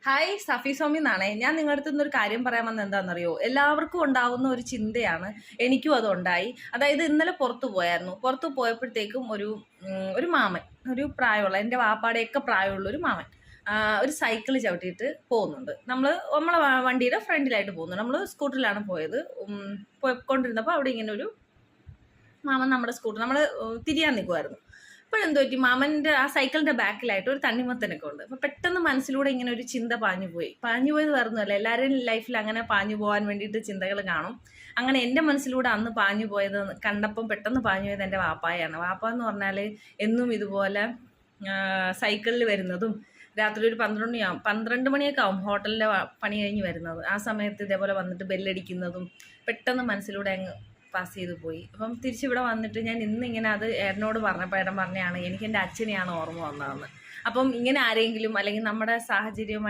Hi സഫി Somy എന്നാണേ. ഞാൻ നിങ്ങളുടെ അടുത്ത് നിന്നൊരു കാര്യം പറയാൻ വന്നത് എന്താണെന്നറിയോ? എല്ലാവർക്കും ഉണ്ടാവുന്ന ഒരു ചിന്തയാണ്. എനിക്കും അതുണ്ടായി. അതായത് ഇന്നലെ പുറത്തു പോയായിരുന്നു. പുറത്തു പോയപ്പോഴത്തേക്കും ഒരു മാമൻ, ഒരു പ്രായമുള്ള എൻ്റെ വാപ്പാടെയൊക്കെ പ്രായമുള്ള ഒരു മാമൻ ഒരു സൈക്കിൾ ചവിട്ടിയിട്ട് പോകുന്നുണ്ട്. നമ്മളെ വണ്ടിയുടെ ഫ്രണ്ടിലായിട്ട് പോകുന്നു. നമ്മൾ സ്കൂട്ടറിലാണ് പോയത്. പോയിക്കൊണ്ടിരുന്നപ്പോൾ അവിടെ ഇങ്ങനെ ഒരു മാമൻ നമ്മുടെ സ്കൂട്ടർ നമ്മൾ തിരിയാൻ നിൽക്കുമായിരുന്നു. അപ്പോഴെന്തോ പറ്റി, മാമൻ്റെ ആ സൈക്കിളിൻ്റെ ബാക്കിലായിട്ട് ഒരു തണ്ണിമത്തനൊക്കെ ഉണ്ട്. അപ്പോൾ പെട്ടെന്ന് മനസ്സിലൂടെ ഇങ്ങനെ ഒരു ചിന്ത പാഞ്ഞു പോയത് വരുന്നതല്ല. എല്ലാവരുടെയും ലൈഫിൽ അങ്ങനെ പാഞ്ഞു പോകാൻ വേണ്ടിയിട്ട് ചിന്തകൾ കാണും. അങ്ങനെ എൻ്റെ മനസ്സിലൂടെ അന്ന് പാഞ്ഞു പോയത് കണ്ടപ്പം പെട്ടെന്ന് പാഞ്ഞു പോയത് എൻ്റെ വാപ്പായാണ്. വാപ്പ എന്ന് പറഞ്ഞാൽ എന്നും ഇതുപോലെ സൈക്കിളിൽ വരുന്നതും രാത്രി ഒരു 12 മണിയൊക്കെ ആവും ഹോട്ടലിൻ്റെ പണി കഴിഞ്ഞ് വരുന്നത്. ആ സമയത്ത് ഇതേപോലെ വന്നിട്ട് ബെല്ലടിക്കുന്നതും പെട്ടെന്ന് മനസ്സിലൂടെ അങ്ങ് പാസ് ചെയ്ത് പോയി. അപ്പം തിരിച്ചിവിടെ വന്നിട്ട് ഞാൻ ഇന്നിങ്ങനെ അത് ഏട്ടനോട് പറഞ്ഞപ്പോൾ ഏട്ടൻ പറഞ്ഞതാണ് എനിക്ക് എൻ്റെ അച്ഛനെയാണ് ഓർമ്മ വന്നതെന്ന്. അപ്പം ഇങ്ങനെ ആരെങ്കിലും അല്ലെങ്കിൽ നമ്മുടെ സാഹചര്യമായി